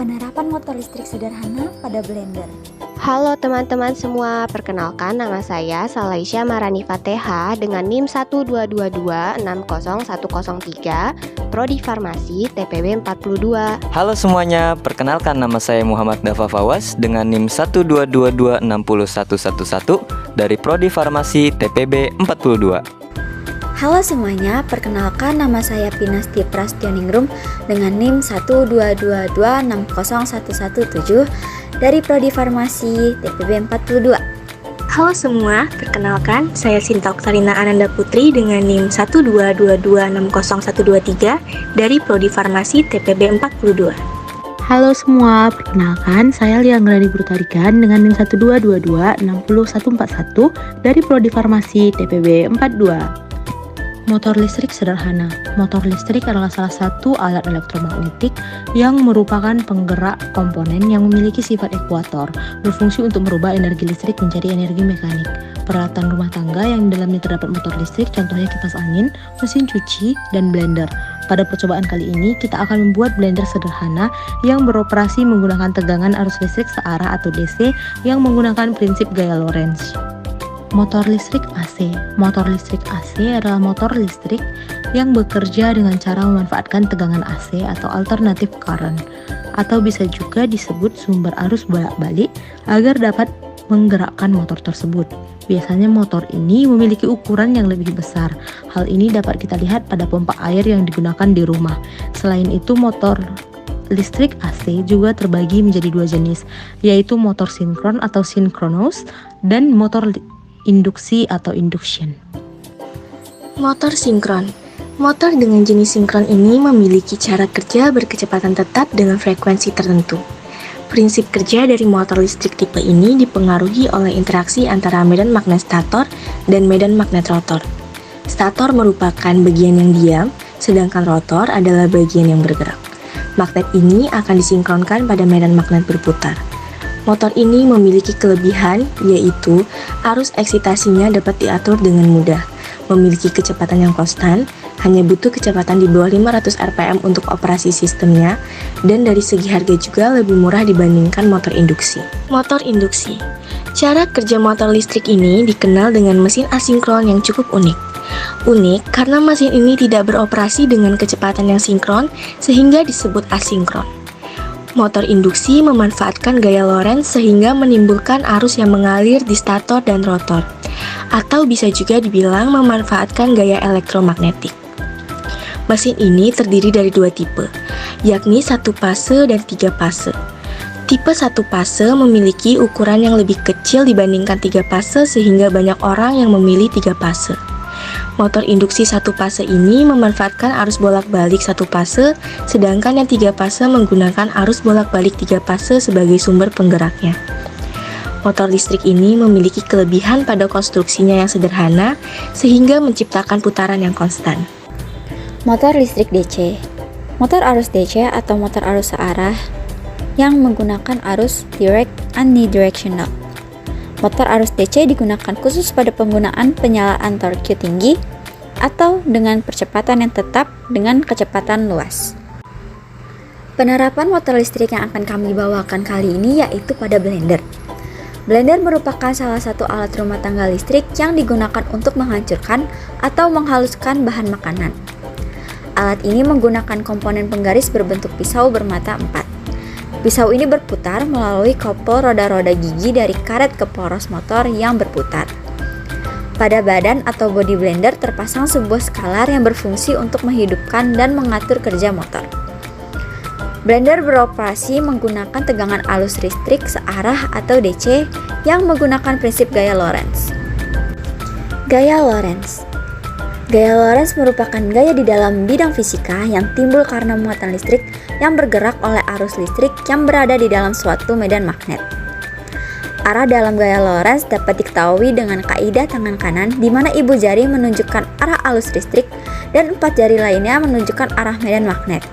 Penerapan motor listrik sederhana pada blender. Halo teman-teman semua, perkenalkan nama saya Salaisya Marani Fateha dengan NIM 122260103, Prodi Farmasi TPB 42. Halo semuanya, perkenalkan nama saya Muhammad Dafa Fawaz dengan NIM 122260111 dari Prodi Farmasi TPB 42. Halo semuanya, perkenalkan nama saya Pinasti Prastioningrum dengan NIM 122260117 dari Prodi Farmasi TPB 42. Halo semua, perkenalkan saya Sinta Oktarina Ananda Putri dengan NIM 122260123 dari Prodi Farmasi TPB 42. Halo semua, perkenalkan saya Lia Ngelani Brutarikan dengan NIM 122260141 dari Prodi Farmasi TPB 42. Motor listrik sederhana. Motor listrik adalah salah satu alat elektromagnetik yang merupakan penggerak komponen yang memiliki sifat ekuator, berfungsi untuk merubah energi listrik menjadi energi mekanik. Peralatan rumah tangga yang di dalamnya terdapat motor listrik, contohnya kipas angin, mesin cuci, dan blender. Pada percobaan kali ini, kita akan membuat blender sederhana yang beroperasi menggunakan tegangan arus listrik searah atau DC yang menggunakan prinsip gaya Lorentz. Motor listrik AC. Motor listrik AC adalah motor listrik yang bekerja dengan cara memanfaatkan tegangan AC atau alternative current, atau bisa juga disebut sumber arus bolak-balik agar dapat menggerakkan motor tersebut. Biasanya motor ini memiliki ukuran yang lebih besar. Hal ini dapat kita lihat pada pompa air yang digunakan di rumah. Selain itu, motor listrik AC juga terbagi menjadi dua jenis, yaitu motor sinkron atau synchronous dan motor induksi atau induction. Motor sinkron. Motor dengan jenis sinkron ini memiliki cara kerja berkecepatan tetap dengan frekuensi tertentu. Prinsip kerja dari motor listrik tipe ini dipengaruhi oleh interaksi antara medan magnet stator dan medan magnet rotor. Stator merupakan bagian yang diam, sedangkan rotor adalah bagian yang bergerak. Magnet ini akan disinkronkan pada medan magnet berputar. Motor ini memiliki kelebihan, yaitu arus eksitasinya dapat diatur dengan mudah, memiliki kecepatan yang konstan, hanya butuh kecepatan di bawah 500 rpm untuk operasi sistemnya, dan dari segi harga juga lebih murah dibandingkan motor induksi. Motor induksi. Cara kerja motor listrik ini dikenal dengan mesin asinkron yang cukup unik. Unik karena mesin ini tidak beroperasi dengan kecepatan yang sinkron, sehingga disebut asinkron. Motor induksi memanfaatkan gaya Lorentz sehingga menimbulkan arus yang mengalir di stator dan rotor, atau bisa juga dibilang memanfaatkan gaya elektromagnetik. Mesin ini terdiri dari dua tipe, yakni satu fase dan tiga fase. Tipe satu fase memiliki ukuran yang lebih kecil dibandingkan tiga fase sehingga banyak orang yang memilih tiga fase. Motor induksi satu fase ini memanfaatkan arus bolak-balik satu fase, sedangkan yang tiga fase menggunakan arus bolak-balik tiga fase sebagai sumber penggeraknya. Motor listrik ini memiliki kelebihan pada konstruksinya yang sederhana, sehingga menciptakan putaran yang konstan. Motor listrik DC. Motor arus DC atau motor arus searah yang menggunakan arus direct unidirectional. Motor arus DC digunakan khusus pada penggunaan penyalaan torque tinggi atau dengan percepatan yang tetap dengan kecepatan luas. Penerapan motor listrik yang akan kami bawakan kali ini yaitu pada blender. Blender merupakan salah satu alat rumah tangga listrik yang digunakan untuk menghancurkan atau menghaluskan bahan makanan. Alat ini menggunakan komponen penggaris berbentuk pisau bermata 4. Pisau ini berputar melalui kopel roda-roda gigi dari karet ke poros motor yang berputar. Pada badan atau bodi blender terpasang sebuah skalar yang berfungsi untuk menghidupkan dan mengatur kerja motor. Blender beroperasi menggunakan tegangan arus listrik searah atau DC yang menggunakan prinsip gaya Lorentz. Gaya Lorentz. Gaya Lorentz merupakan gaya di dalam bidang fisika yang timbul karena muatan listrik yang bergerak oleh arus listrik yang berada di dalam suatu medan magnet. Arah dalam gaya Lorentz dapat diketahui dengan kaidah tangan kanan di mana ibu jari menunjukkan arah arus listrik dan 4 jari lainnya menunjukkan arah medan magnet.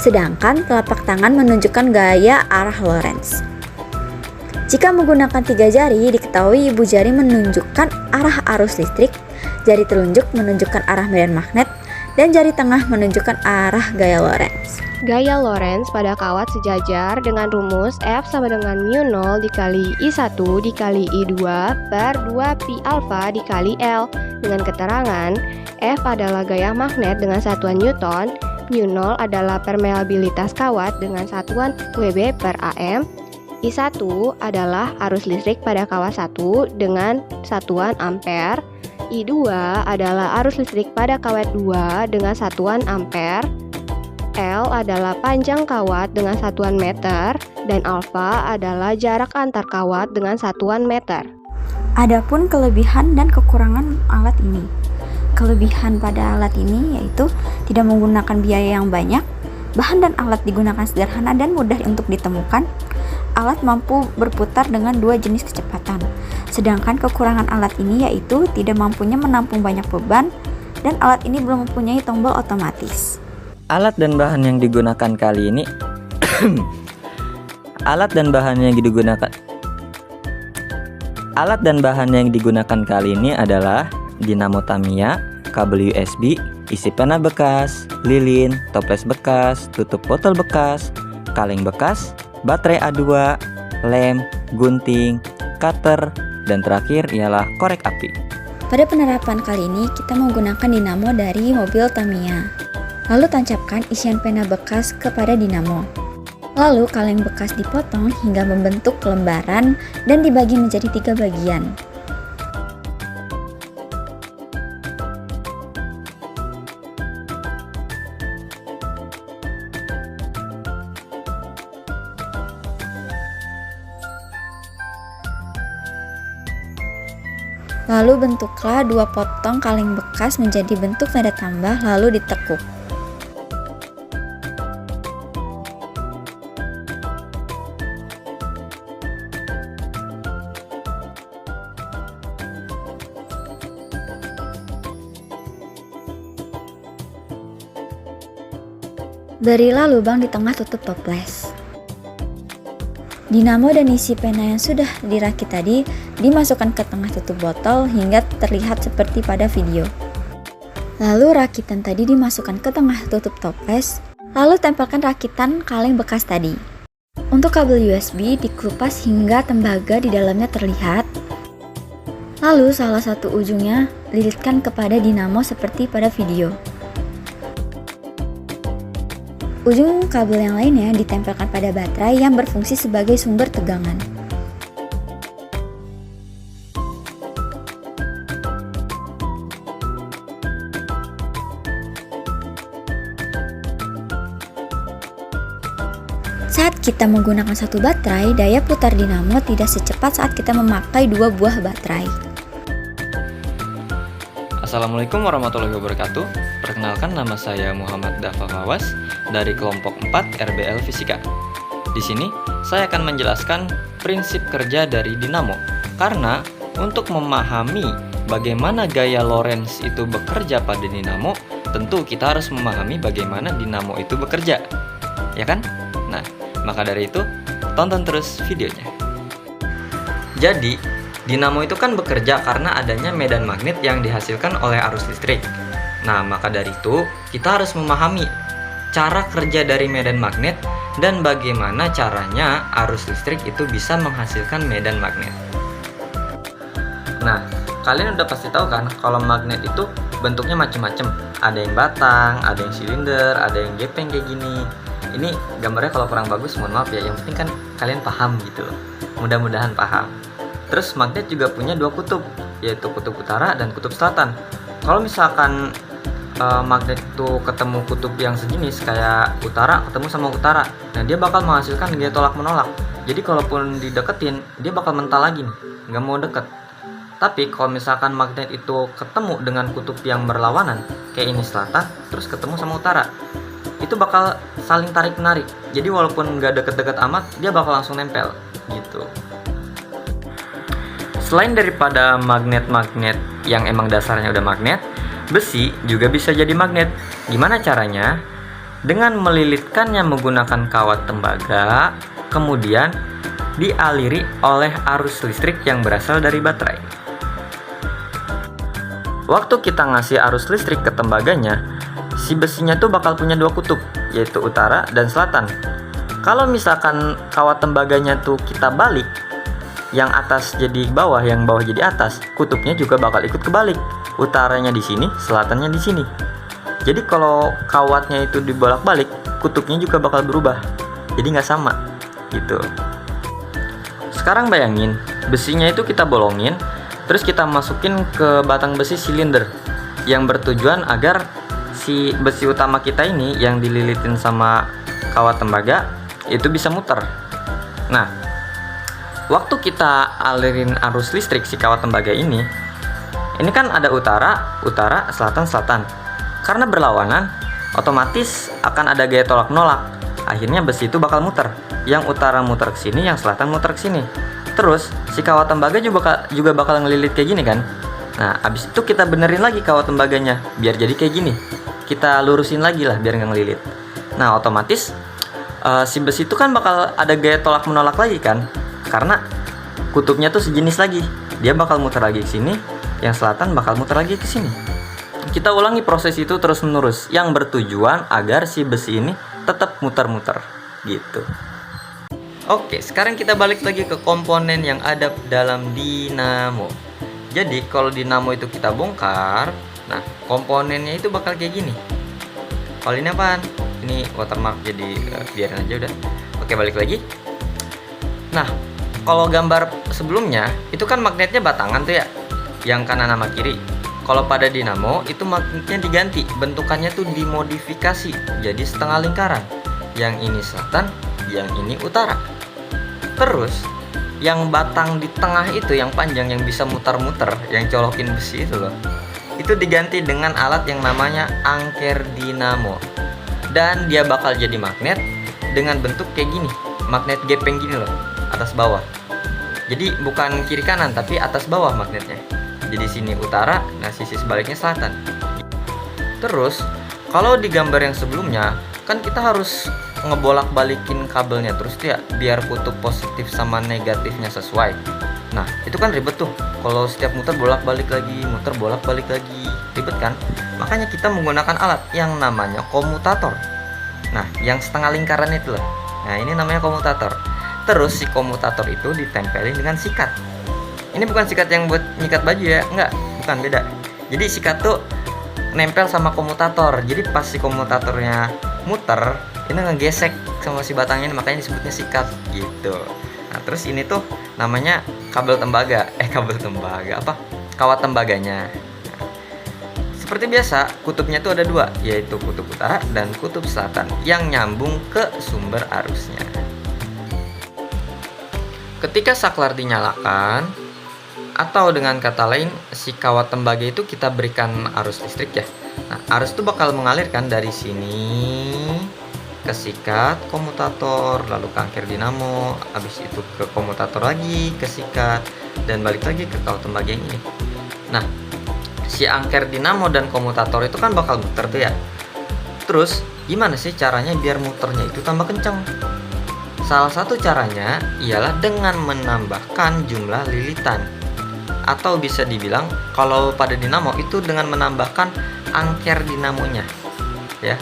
Sedangkan telapak tangan menunjukkan gaya arah Lorentz. Jika menggunakan 3 jari, diketahui ibu jari menunjukkan arah arus listrik, jari telunjuk menunjukkan arah medan magnet, dan jari tengah menunjukkan arah gaya Lorentz. Gaya Lorentz pada kawat sejajar dengan rumus F sama dengan mu 0 dikali I1 dikali I2 per 2pi alfa dikali L, dengan keterangan F adalah gaya magnet dengan satuan Newton, mu 0 adalah permeabilitas kawat dengan satuan Wb per AM, I1 adalah arus listrik pada kawat 1 dengan satuan ampere, I2 adalah arus listrik pada kawat 2 dengan satuan ampere, L adalah panjang kawat dengan satuan meter, dan alfa adalah jarak antar kawat dengan satuan meter. Adapun kelebihan dan kekurangan alat ini. Kelebihan pada alat ini yaitu tidak menggunakan biaya yang banyak, bahan dan alat digunakan sederhana dan mudah untuk ditemukan, alat mampu berputar dengan 2 jenis kecepatan. Sedangkan kekurangan alat ini yaitu tidak mampunya menampung banyak beban, dan alat ini belum mempunyai tombol otomatis. Alat dan bahan yang digunakan kali ini Alat dan bahan yang digunakan kali ini adalah dinamo Tamiya, kabel USB, isi pena bekas, lilin, toples bekas, tutup botol bekas, kaleng bekas, baterai A2, lem, gunting, cutter, dan terakhir ialah korek api. Pada penerapan kali ini kita menggunakan dinamo dari mobil Tamiya. Lalu tancapkan isian pena bekas kepada dinamo. Lalu kaleng bekas dipotong hingga membentuk lembaran dan dibagi menjadi 3 bagian. Lalu bentuklah 2 potong kaleng bekas menjadi bentuk tanda tambah lalu ditekuk. Berilah lubang di tengah tutup toples. Dinamo dan isi pena yang sudah dirakit tadi dimasukkan ke tengah tutup botol hingga terlihat seperti pada video. Lalu rakitan tadi dimasukkan ke tengah tutup toples, lalu tempelkan rakitan kaleng bekas tadi. Untuk kabel USB dikupas hingga tembaga di dalamnya terlihat. Lalu salah satu ujungnya lilitkan kepada dinamo seperti pada video. Ujung kabel yang lainnya ditempelkan pada baterai yang berfungsi sebagai sumber tegangan. Saat kita menggunakan satu baterai, daya putar dinamo tidak secepat saat kita memakai 2 buah baterai. Assalamualaikum warahmatullahi wabarakatuh. Perkenalkan, nama saya Muhammad Dafa Fawas dari kelompok 4 RBL Fisika. Di sini saya akan menjelaskan prinsip kerja dari dinamo. Karena untuk memahami bagaimana gaya Lorentz itu bekerja pada dinamo, tentu kita harus memahami bagaimana dinamo itu bekerja. Ya kan? Nah, maka dari itu tonton terus videonya. Jadi, dinamo itu kan bekerja karena adanya medan magnet yang dihasilkan oleh arus listrik. Nah, maka dari itu kita harus memahami cara kerja dari medan magnet dan bagaimana caranya arus listrik itu bisa menghasilkan medan magnet. Nah, kalian udah pasti tahu kan kalau magnet itu bentuknya macam-macam. Ada yang batang, ada yang silinder, ada yang gepeng kayak gini. Ini gambarnya kalau kurang bagus mohon maaf ya, yang penting kan kalian paham gitu loh. Mudah-mudahan paham. Terus magnet juga punya 2 kutub, yaitu kutub utara dan kutub selatan. Kalau misalkan magnet itu ketemu kutub yang sejenis kayak utara ketemu sama utara, nah dia bakal menghasilkan gaya tolak menolak. Jadi kalaupun dideketin, dia bakal mental lagi nih, nggak mau deket. Tapi kalau misalkan magnet itu ketemu dengan kutub yang berlawanan, kayak ini selatan, terus ketemu sama utara, itu bakal saling tarik menarik. Jadi walaupun nggak deket-deket amat, dia bakal langsung nempel gitu. Selain daripada magnet-magnet yang emang dasarnya udah magnet, besi juga bisa jadi magnet. Gimana caranya? Dengan melilitkannya menggunakan kawat tembaga, kemudian dialiri oleh arus listrik yang berasal dari baterai. Waktu kita ngasih arus listrik ke tembaganya, si besinya tuh bakal punya dua kutub, yaitu utara dan selatan. Kalau misalkan kawat tembaganya tuh kita balik, yang atas jadi bawah, yang bawah jadi atas, kutubnya juga bakal ikut kebalik. Utaranya di sini, selatannya di sini. Jadi kalau kawatnya itu dibolak-balik, kutubnya juga bakal berubah. Jadi nggak sama, gitu. Sekarang bayangin, besinya itu kita bolongin, terus kita masukin ke batang besi silinder, yang bertujuan agar si besi utama kita ini yang dililitin sama kawat tembaga itu bisa muter. Nah, waktu kita alirin arus listrik si kawat tembaga ini kan ada utara, selatan, selatan. Karena berlawanan, otomatis akan ada gaya tolak menolak. Akhirnya besi itu bakal muter. Yang utara muter ke sini, yang selatan muter ke sini. Terus si kawat tembaga juga bakal ngelilit kayak gini kan. Nah, abis itu kita benerin lagi kawat tembaganya biar jadi kayak gini. Kita lurusin lagi lah biar nggak ngelilit. Nah, otomatis si besi itu kan bakal ada gaya tolak menolak lagi kan, karena kutubnya tuh sejenis lagi. Dia bakal muter lagi ke sini, yang selatan bakal muter lagi ke sini. Kita ulangi proses itu terus menerus, yang bertujuan agar si besi ini tetap muter-muter gitu. Oke, sekarang kita balik lagi ke komponen yang ada dalam dinamo. Jadi kalau dinamo itu kita bongkar, nah komponennya itu bakal kayak gini. Kalau ini apaan? Ini watermark, jadi biarin aja udah. Oke, balik lagi. Nah, kalau gambar sebelumnya itu kan magnetnya batangan tuh ya, yang kanan sama kiri. Kalau pada dinamo itu magnetnya diganti, bentukannya tuh dimodifikasi jadi setengah lingkaran. Yang ini selatan, yang ini utara. Terus yang batang di tengah itu yang panjang yang bisa muter-muter, yang colokin besi itu loh, itu diganti dengan alat yang namanya angker dinamo. Dan dia bakal jadi magnet dengan bentuk kayak gini, magnet gepeng gini loh, atas bawah. Jadi bukan kiri kanan tapi atas bawah magnetnya. Jadi sini utara, nah sisi sebaliknya selatan. Terus kalau di gambar yang sebelumnya kan kita harus ngebolak-balikin kabelnya terus tuh ya, biar kutub positif sama negatifnya sesuai. Nah itu kan ribet tuh, kalau setiap muter bolak-balik lagi, muter bolak-balik lagi, ribet kan. Makanya kita menggunakan alat yang namanya komutator. Nah yang setengah lingkaran itu loh, nah ini namanya komutator. Terus si komutator itu ditempelin dengan sikat. Ini bukan sikat yang buat nyikat baju ya, enggak, bukan, beda. Jadi sikat tuh nempel sama komutator. Jadi pas si komutatornya muter, ini ngegesek sama si batangnya, makanya disebutnya sikat gitu. Nah terus ini tuh namanya kabel tembaga, kawat tembaganya. Nah, seperti biasa, kutubnya tuh ada dua, yaitu kutub utara dan kutub selatan yang nyambung ke sumber arusnya. Ketika saklar dinyalakan, atau dengan kata lain, si kawat tembaga itu kita berikan arus listrik ya. Nah, arus itu bakal mengalirkan dari sini ke sikat komutator, lalu ke angker dinamo, habis itu ke komutator lagi, ke sikat, dan balik lagi ke kawat tembaga yang ini. Nah, si angker dinamo dan komutator itu kan bakal muter tuh ya. Terus, gimana sih caranya biar muternya itu tambah kencang? Salah satu caranya ialah dengan menambahkan jumlah lilitan. Atau bisa dibilang kalau pada dinamo itu dengan menambahkan angker dinamonya ya.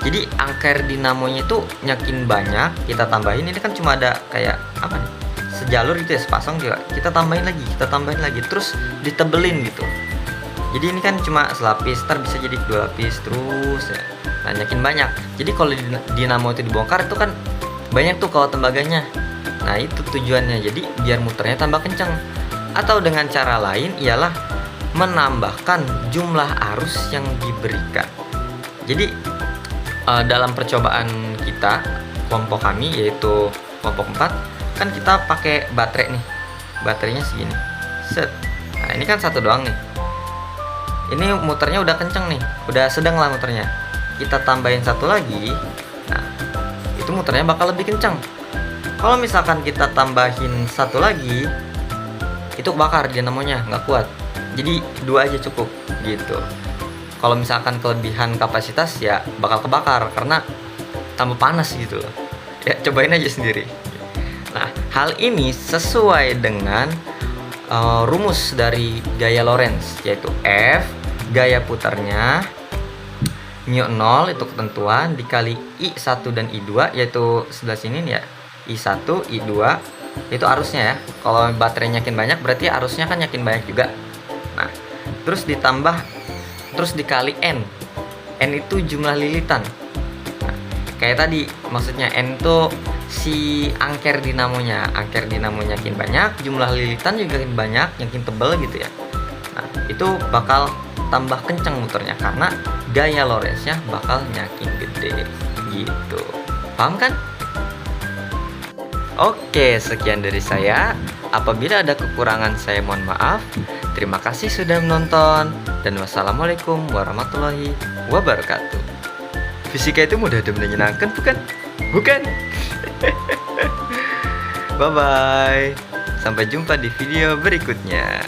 Jadi angker dinamonya itu nyakin banyak, kita tambahin. Ini kan cuma ada kayak apa nih, sejalur gitu ya, sepasang juga, kita tambahin lagi, terus ditebelin gitu. Jadi ini kan cuma selapis, ntar bisa jadi 2 lapis terus ya. Nah nyakin banyak. Jadi kalau dinamo itu dibongkar itu kan banyak tuh kawat tembaganya. Nah itu tujuannya, jadi biar muternya tambah kencang. Atau dengan cara lain ialah menambahkan jumlah arus yang diberikan. Jadi dalam percobaan kita, kelompok kami yaitu kelompok 4, kan kita pakai baterai nih. Baterainya segini. Set. Nah, ini kan satu doang nih. Ini muternya udah kenceng nih, udah sedang lah muternya. Kita tambahin satu lagi. Nah, itu muternya bakal lebih kencang. Kalau misalkan kita tambahin satu lagi, itu bakar dinamonya, nggak kuat. Jadi 2 aja cukup gitu. Kalau misalkan kelebihan kapasitas ya bakal kebakar karena tambah panas gitu loh. Ya cobain aja sendiri. Nah hal ini sesuai dengan rumus dari gaya Lorentz, yaitu F gaya putarnya mu 0 itu ketentuan dikali I1 dan I2, yaitu sebelah sini nih ya, I1, I2 itu arusnya ya. Kalau baterainya yakin banyak berarti arusnya kan yakin banyak juga. Nah, terus dikali N. N itu jumlah lilitan. Nah, kayak tadi maksudnya N itu si angker dinamonya yakin banyak, jumlah lilitan juga yakin banyak, yakin tebal gitu ya. Nah, itu bakal tambah kenceng muternya karena gaya Lorentz-nya bakal yakin gede gitu. Paham kan? Oke, sekian dari saya. Apabila ada kekurangan saya mohon maaf. Terima kasih sudah menonton dan wassalamualaikum warahmatullahi wabarakatuh. Fisika itu mudah dan menyenangkan, bukan? Bukan. Bye bye. Sampai jumpa di video berikutnya.